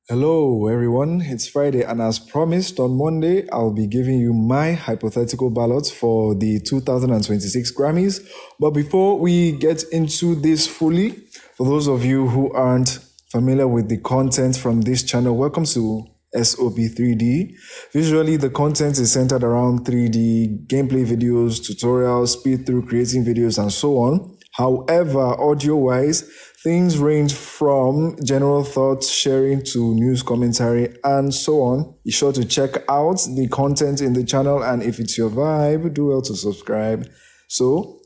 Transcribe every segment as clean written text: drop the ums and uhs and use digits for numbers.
Hello, everyone. It's Friday, and as promised, on Monday, I'll be giving you my hypothetical ballot for the 2026 Grammys. But before we get into this fully, for those of you who aren't familiar with the content from this channel, welcome to SOP 3D. Visually, the content is centered around 3D gameplay videos, tutorials, speed through creating videos, and so on. However, audio-wise, things range from general thoughts sharing to news commentary and so on. Be sure to check out the content in the channel, and if it's your vibe, do well to subscribe. So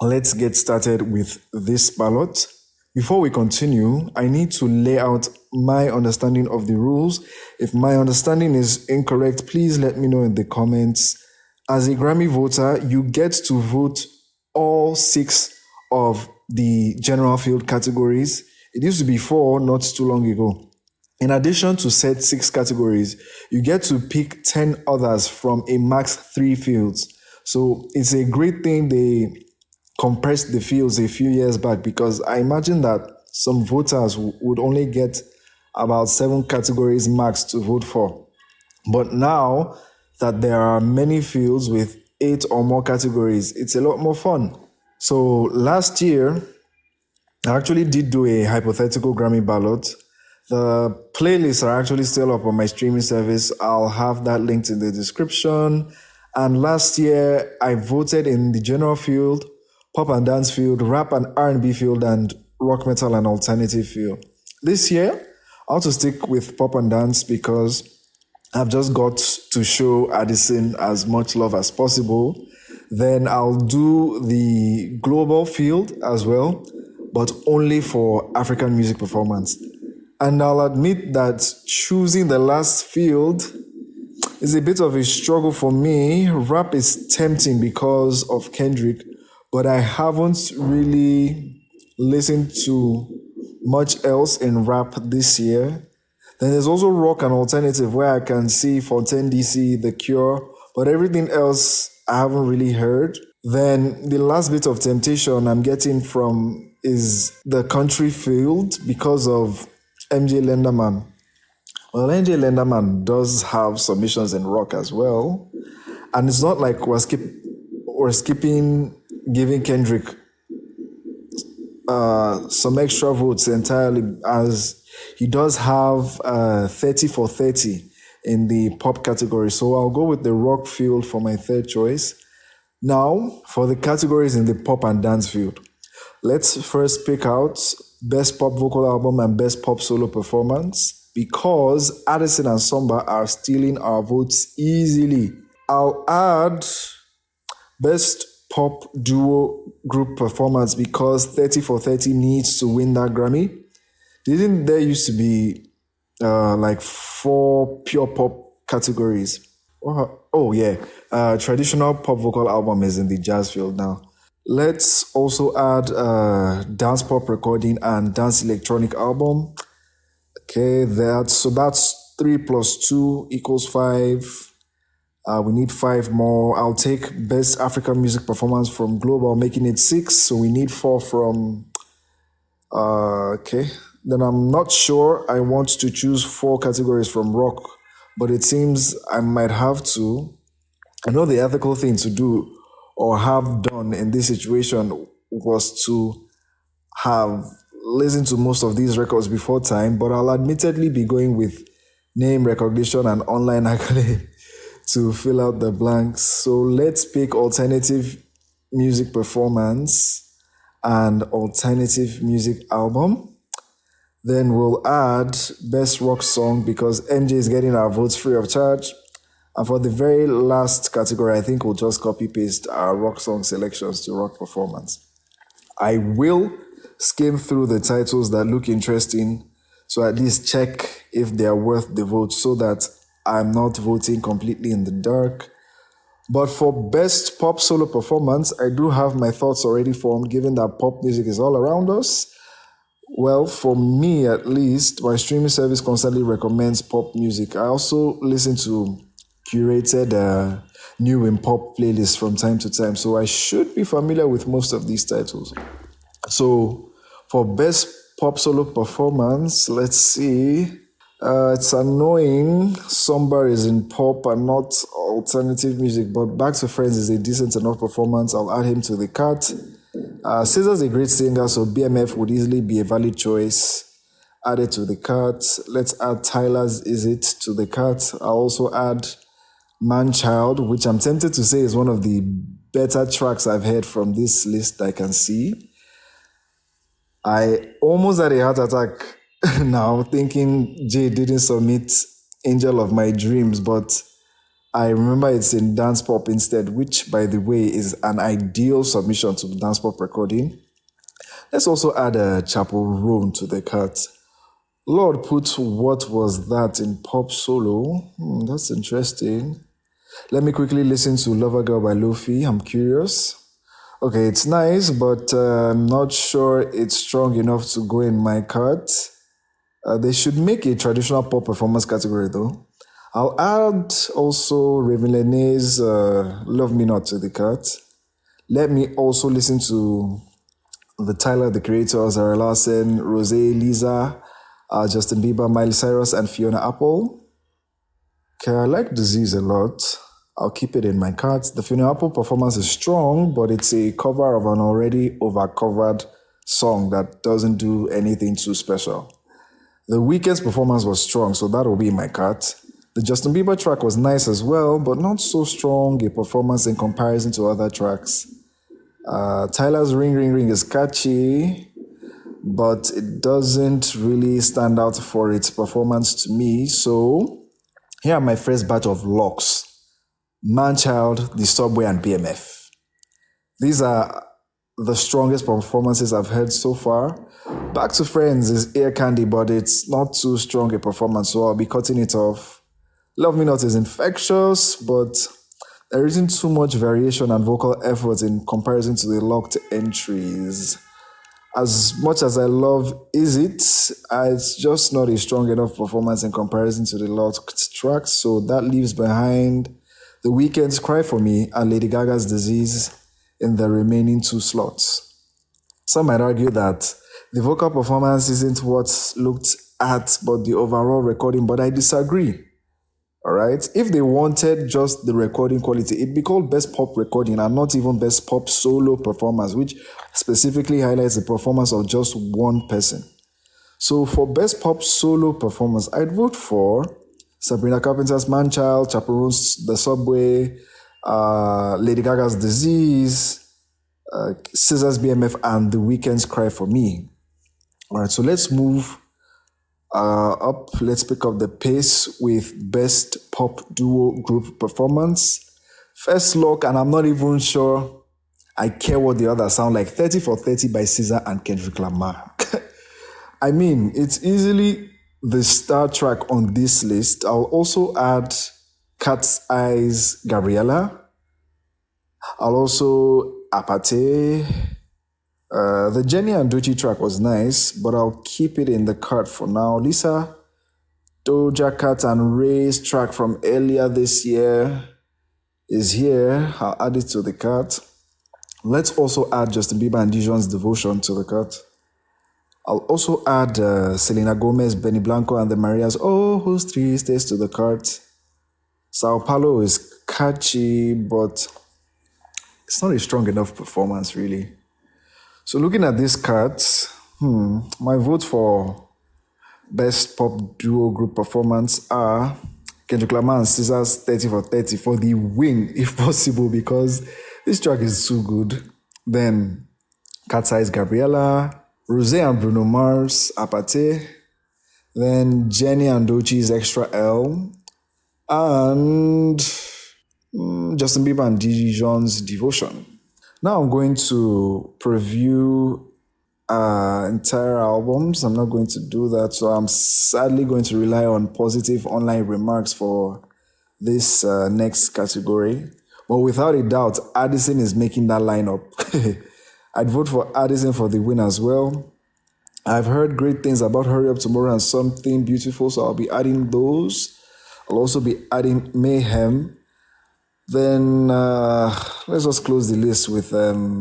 let's get started with this ballot. Before we continue, I need to lay out my understanding of the rules. If my understanding is incorrect, please let me know in the comments. As a Grammy voter, you get to vote all 6 of the general field categories. It used to be 4 not too long ago. In addition to said 6 categories, you get to pick 10 others from a max 3 fields. So it's a great thing they compressed the fields a few years back, because I imagine that some voters would only get about 7 categories max to vote for. But now that there are many fields with 8 or more categories, it's a lot more fun. So last year, I actually did do a hypothetical Grammy ballot. The playlists are actually still up on my streaming service. I'll have that linked in the description. And last year, I voted in the general field, pop and dance field, rap and R&B field, and rock, metal, and alternative field. This year, I want to stick with pop and dance because I've just got to show Addison as much love as possible. Then I'll do the global field as well, but only for African music performance. And I'll admit that choosing the last field is a bit of a struggle for me. Rap is tempting because of Kendrick, but I haven't really listened to much else in rap this year. Then there's also rock and alternative, where I can see Fontaine DC, The Cure, but everything else I haven't really heard. Then the last bit of temptation I'm getting from is the country field because of MJ Lenderman. Well, MJ Lenderman does have submissions in rock as well. And it's not like we're skipping giving Kendrick some extra votes entirely, as he does have 30 for 30 in the pop category. So I'll go with the rock field for my third choice. Now, for the categories in the pop and dance field. Let's first pick out Best Pop Vocal Album and Best Pop Solo Performance, because Addison and Samba are stealing our votes easily. I'll add Best Pop Duo Group Performance because 30 for 30 needs to win that Grammy. Didn't there used to be like 4 pure pop categories? Oh yeah, traditional pop vocal album is in the jazz field now. Let's also add dance pop recording and dance electronic album. Okay, that's 3 plus 2 equals 5. We need 5 more. I'll take best African music performance from global, making it 6. So we need 4 from. Okay. Then I'm not sure I want to choose 4 categories from rock, but it seems I might have to. I know the ethical thing to do or have done in this situation was to have listened to most of these records before time, but I'll admittedly be going with name recognition and online accolade to fill out the blanks. So let's pick alternative music performance and alternative music album. Then we'll add best rock song because MJ is getting our votes free of charge. And for the very last category, I think we'll just copy paste our rock song selections to rock performance. I will skim through the titles that look interesting to at least check if they are worth the vote, so that I'm not voting completely in the dark. But for best pop solo performance, I do have my thoughts already formed, given that pop music is all around us. Well, for me at least, my streaming service constantly recommends pop music. I also listen to curated new in pop playlists from time to time, so I should be familiar with most of these titles. So for best pop solo performance, let's see. It's annoying. Somber is in pop and not alternative music, but Back to Friends is a decent enough performance. I'll add him to the cart. Caesar's a great singer, so BMF would easily be a valid choice. Add it to the cart. Let's add Tyler's Is It to the cart. I'll also add Manchild, which I'm tempted to say is one of the better tracks I've heard from this list I can see. I almost had a heart attack now thinking Jay didn't submit Angel of My Dreams, but I remember it's in dance pop instead, which, by the way, is an ideal submission to dance pop recording. Let's also add a Chapel Roan to the cart. Lord put What Was That in pop solo. That's interesting. Let me quickly listen to Lover Girl by Lofi. I'm curious. Okay, it's nice, but I'm not sure it's strong enough to go in my cart. They should make a traditional pop performance category though. I'll add also Raven Lene's Love Me Not to the cart. Let me also listen to the Tyler, the Creator, Zara Larson, Rose, Lisa, Justin Bieber, Miley Cyrus, and Fiona Apple. Okay, I like Disease a lot. I'll keep it in my cart. The Fiona Apple performance is strong, but it's a cover of an already over-covered song that doesn't do anything too special. The Weeknd's performance was strong, so that will be in my cart. The Justin Bieber track was nice as well, but not so strong a performance in comparison to other tracks. Tyler's Ring Ring Ring is catchy, but it doesn't really stand out for its performance to me. So here are my first batch of locks. Manchild, The Subway, and BMF. These are the strongest performances I've heard so far. Back to Friends is ear candy, but it's not too strong a performance, so I'll be cutting it off. Love Me Not is infectious, but there isn't too much variation and vocal effort in comparison to the locked entries. As much as I love Is It, it's just not a strong enough performance in comparison to the locked tracks, so that leaves behind The Weeknd's Cry For Me and Lady Gaga's Disease in the remaining 2 slots. Some might argue that the vocal performance isn't what's looked at, but the overall recording, but I disagree. All right? If they wanted just the recording quality, it'd be called Best Pop Recording and not even Best Pop Solo Performance, which specifically highlights the performance of just one person. So for Best Pop Solo Performance, I'd vote for Sabrina Carpenter's Manchild, Chaperone's The Subway, Lady Gaga's Disease, Caesar's BMF, and The Weeknd's Cry For Me. All right, so let's move up. Let's pick up the pace with Best Pop Duo Group Performance. First look, and I'm not even sure I care what the others sound like, 30 for 30 by Caesar and Kendrick Lamar. I mean, it's easily the star track on this list. I'll also add Cat's Eyes Gabriella. I'll also Apate. The Jenny and Doechii track was nice, but I'll keep it in the cart for now. Lisa, Doja Cat and Ray's track from earlier this year is here. I'll add it to the cart. Let's also add Justin Bieber and Dijon's Devotion to the cart. I'll also add Selena Gomez, Benny Blanco, and the Marias Oh Who's Tristes to the cart. Sao Paulo is catchy, but it's not a strong enough performance, really. So looking at this card, my vote for Best Pop Duo Group Performance are Kendrick Lamar and Caesar's 30 for 30 for the win, if possible, because this track is too good. Then Cat's Eyes Gabriella, Rosé and Bruno Mars, Apate, then Jenny and Doechii's Extra L, and Justin Bieber and Dijon's Devotion. Now I'm going to preview entire albums. I'm not going to do that, so I'm sadly going to rely on positive online remarks for this next category. But without a doubt, Addison is making that lineup. I'd vote for Addison for the win as well. I've heard great things about Hurry Up Tomorrow and Something Beautiful, so I'll be adding those. I'll also be adding Mayhem. Then let's just close the list with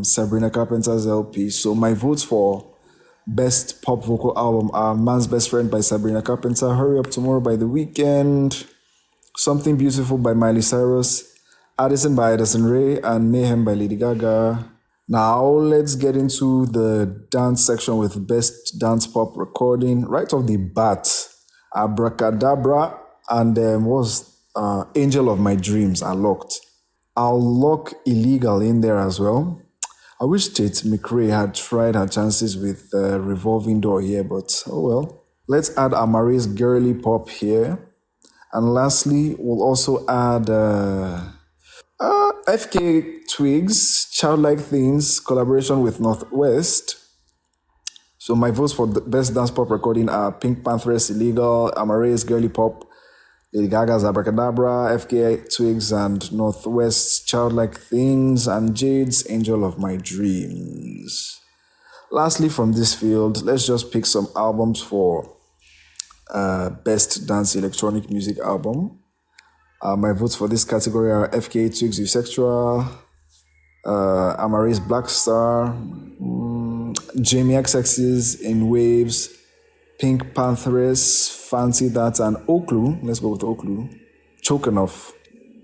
Sabrina Carpenter's LP. So my votes for Best Pop Vocal Album are Man's Best Friend by Sabrina Carpenter, Hurry Up Tomorrow by The Weeknd, Something Beautiful by Miley Cyrus, Addison by Addison Rae, and Mayhem by Lady Gaga. Now let's get into the dance section with Best Dance Pop Recording. Right off the bat, Abracadabra and Angel of My Dreams are locked. I'll lock Illegal in there as well. I wish Tate McRae had tried her chances with Revolving Door here, but oh well. Let's add Amare's Girly Pop here. And lastly, we'll also add FK Twigs, Childlike Things, collaboration with Northwest. So my votes for the best dance pop recording are Pink Pantheress, Illegal, Amare's Girly Pop, Lady Gaga's Abracadabra, FK Twigs, and Northwest's Childlike Things, and Jade's Angel of My Dreams. Lastly, from this field, let's just pick some albums for best dance electronic music album. My votes for this category are FK Twigs Eusexual, Amare's Black Star, Jamie XX's In Waves, Pink Pantheress, Fancy That, and Oklu. Let's go with Oklu. Choke Enough.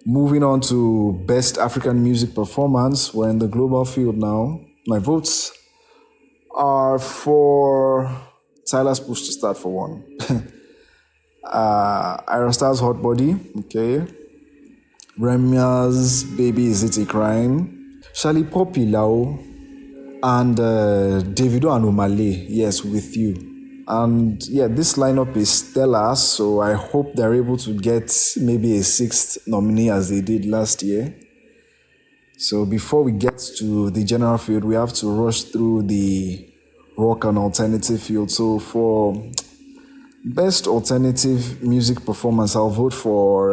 Moving on to Best African Music Performance. We're in the global field now. My votes are for Tyler's Push to Start for one. Aerostar's Hot Body. Okay. Remia's Baby Is It a Crime? Shali Poppy Lao. And Davido and Umale. Yes, With You. And yeah, this lineup is stellar, so I hope they're able to get maybe a sixth nominee as they did last year. So before we get to the general field, we have to rush through the rock and alternative field. So for best alternative music performance, I'll vote for,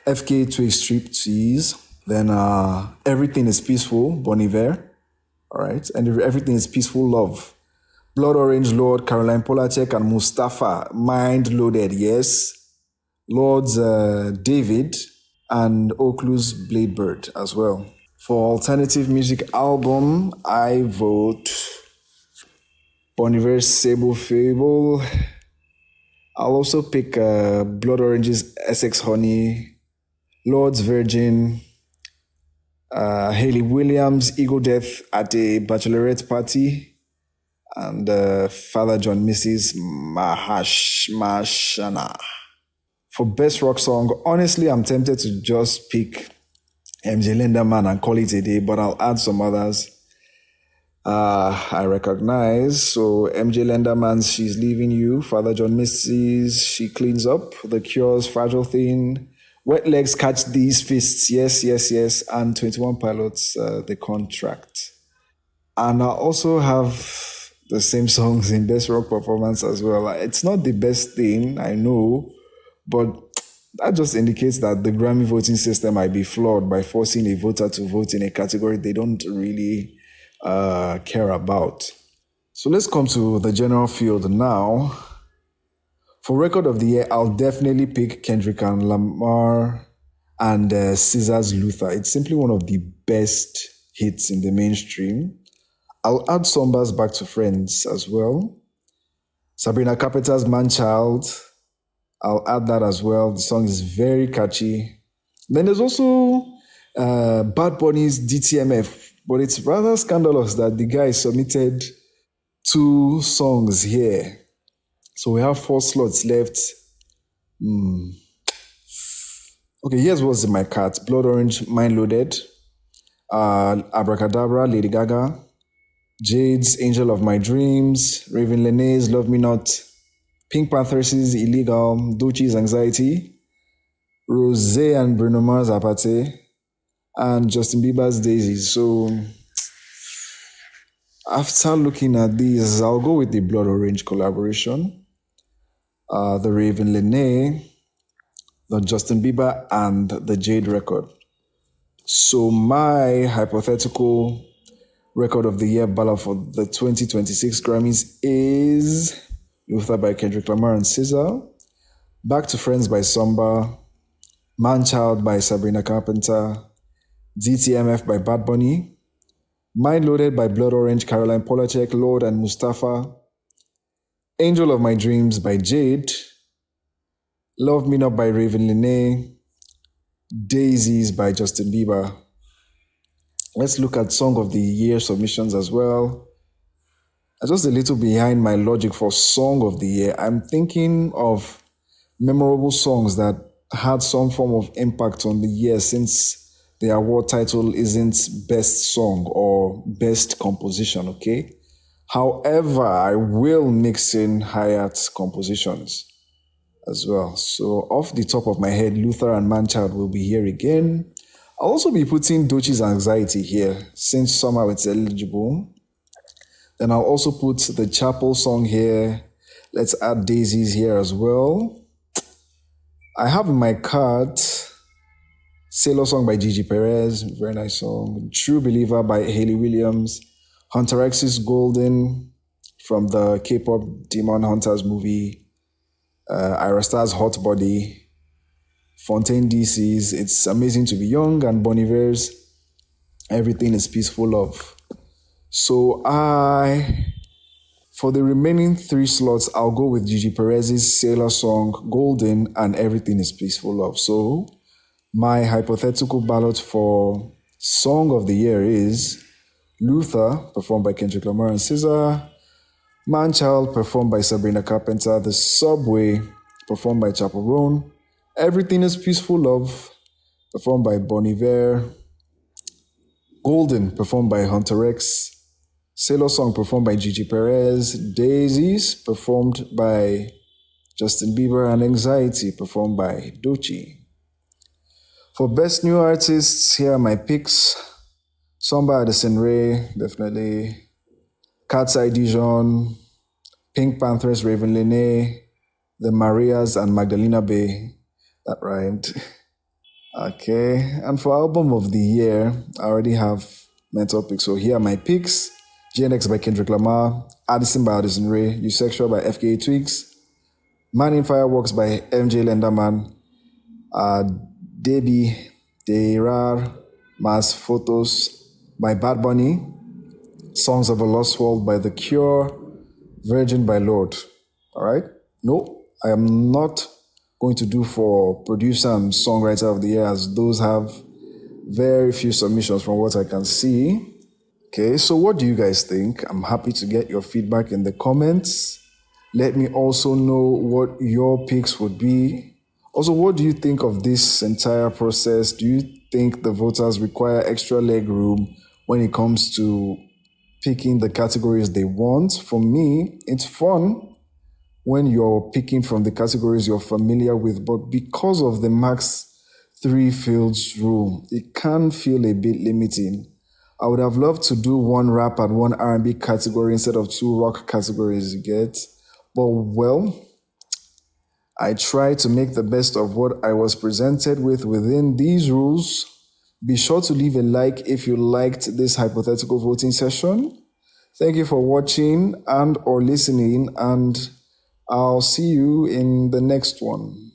FK Twigs Striptease. Then Everything is Peaceful, Bon Iver. All right, and Everything is Peaceful, Love. Blood Orange Lord, Caroline Polachek, and Mustafa, Mind Loaded, yes. Lord's David, and Oklu's Bladebird as well. For alternative music album, I vote Bon Iver's Sable Fable. I'll also pick Blood Orange's Essex Honey, Lord's Virgin, Hayley Williams' Ego Death at a Bachelorette Party, and Father John Missy's Mashana. For best rock song, honestly, I'm tempted to just pick MJ Lenderman and call it a day, but I'll add some others I recognize. So MJ Lenderman's She's Leaving You, Father John Missy's She Cleans Up, The Cure's Fragile Thing, Wet Legs Catch These Fists, yes, yes, yes, and 21 Pilots, The Contract. And I also have the same songs in best rock performance as well. It's not the best thing, I know, but that just indicates that the Grammy voting system might be flawed by forcing a voter to vote in a category they don't really care about. So let's come to the general field now. For Record of the Year, I'll definitely pick Kendrick and Lamar and SZA's Luther. It's simply one of the best hits in the mainstream. I'll add Somba's Back to Friends as well. Sabrina Carpenter's Man Child, I'll add that as well. The song is very catchy. Then there's also Bad Bunny's DTMF, but it's rather scandalous that the guy submitted 2 songs here. So we have 4 slots left. Okay, here's what's in my cart. Blood Orange, Mind Loaded, Abracadabra, Lady Gaga, Jade's Angel of My Dreams, Raven Lenae's Love Me Not, Pink Pantheress' Illegal, Doechie's Anxiety, Rosé and Bruno Mars Apathy, and Justin Bieber's Daisies. So after looking at these, I'll go with the Blood Orange collaboration, the Raven Lenae, the Justin Bieber, and the Jade record. So my hypothetical Record of the Year ballot for the 2026 Grammys is Luther by Kendrick Lamar and SZA, Back to Friends by Samba, Man Child by Sabrina Carpenter, DTMF by Bad Bunny, Mind Loaded by Blood Orange, Caroline Polachek, Lord and Mustafa. Angel of My Dreams by Jade. Love Me Not by Raven Lene. Daisies by Justin Bieber. Let's look at Song of the Year submissions as well. Just a little behind my logic for Song of the Year. I'm thinking of memorable songs that had some form of impact on the year, since the award title isn't Best Song or Best Composition, okay? However, I will mix in Hayat compositions as well. So off the top of my head, Luther and Manchild will be here again. I'll also be putting Dochi's Anxiety here, since somehow it's eligible. Then I'll also put the Chapel song here. Let's add Daisies here as well. I have in my card Sailor Song by Gigi Perez, very nice song. True Believer by Hayley Williams. Hunter X's Golden from the K-pop Demon Hunters movie. Ira Star's Hot Body. Fontaine DC's It's Amazing to Be Young, and Bon Iver's Everything is Peaceful Love. So for the remaining 3 slots, I'll go with Gigi Perez's Sailor Song, Golden, and Everything is Peaceful Love. So my hypothetical ballot for Song of the Year is Luther, performed by Kendrick Lamar and SZA. Manchild, performed by Sabrina Carpenter. The Subway, performed by Chappell Roan. Everything is Peaceful Love, performed by Bon Iver. Golden, performed by Hunter X. Sailor Song, performed by Gigi Perez. Daisies, performed by Justin Bieber. And Anxiety, performed by Doechii. For Best New Artists, here are my picks. Samba Addison Rae, definitely. Cat's Eye Dijon. Pink Panthers, Raven Lene. The Marias and Magdalena Bay. That rhymed. Okay, and for Album of the Year, I already have mental picks. So here are my picks. GNX by Kendrick Lamar. Addison by Addison Rae. Eusexual by FKA Twigs. Man in Fireworks by MJ Lenderman. Debbie Deirar. Mas Photos by Bad Bunny. Songs of a Lost World by The Cure. Virgin by Lord. All right? No, I am not going to do for Producer and Songwriter of the Year, as those have very few submissions from what I can see. Okay, so what do you guys think? I'm happy to get your feedback in the comments. Let me also know what your picks would be. Also, what do you think of this entire process? Do you think the voters require extra leg room when it comes to picking the categories they want? For me, it's fun when you're picking from the categories you're familiar with, but because of the max 3 fields rule, it can feel a bit limiting. I would have loved to do 1 rap and 1 R&B category instead of 2 rock categories, you get? But well, I tried to make the best of what I was presented with within these rules. Be sure to leave a like if you liked this hypothetical voting session. Thank you for watching and or listening, and I'll see you in the next one.